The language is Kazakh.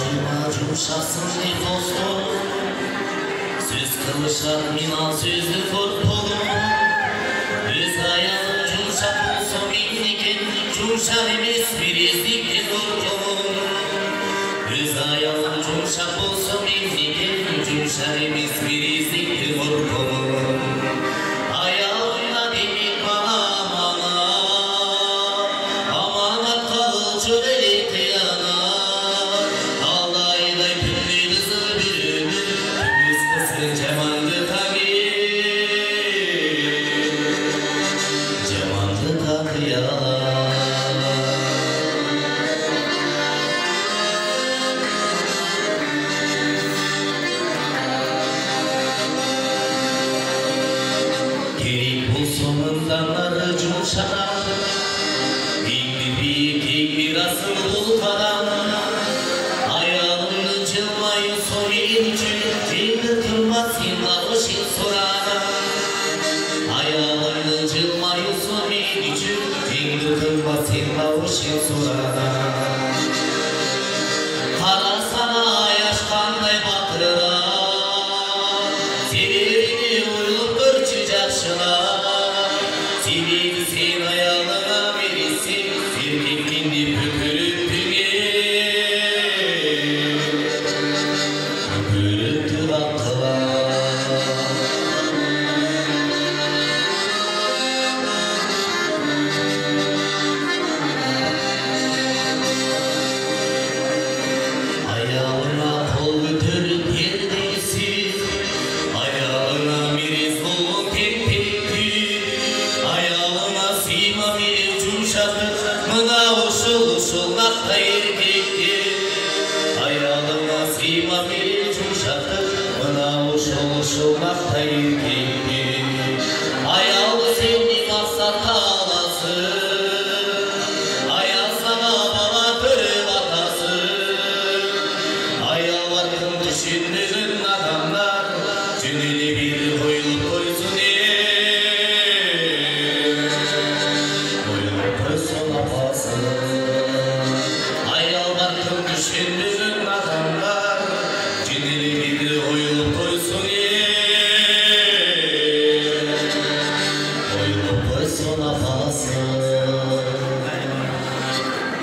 Жұмшақсың қостың сөз қылышақ мен ал сөзді қорқылым өз аяғың жұмшақ болса мемлекет жұмшақ емес берездікте қорқылым өз аяғың жұмшақ болса мемлекет жұмшақ емес берездікте қорқылым аяғыңа демек мана аманат қыл жүрек Sonundanları cumşadan Bildi bir asıl bulkadan Ayağını cılmayı soyuncu Dildir kırmasın alışın soradan Ayağını cılmayı soyuncu Dildir kırmasın alışın soradan Kara sana yaşkanday batırıran Seberini uyup bir çiçakşılar Sebebі сен аялыға бересің, еркеккенде бүкіріп тұра Аялына қол көтеріп ердейсің, аялына мерез болу тек-тек Сима менен жұмшақтыр, мына ұшыл нақта еркектер Аялыңа сима менен жұмшақтыр, мына ұшыл нақта еркектер Аялы сенің мақсатқа аласың, аясына бала түріп атасың Аял бар кім түсінбеген адамдар, жөнеліп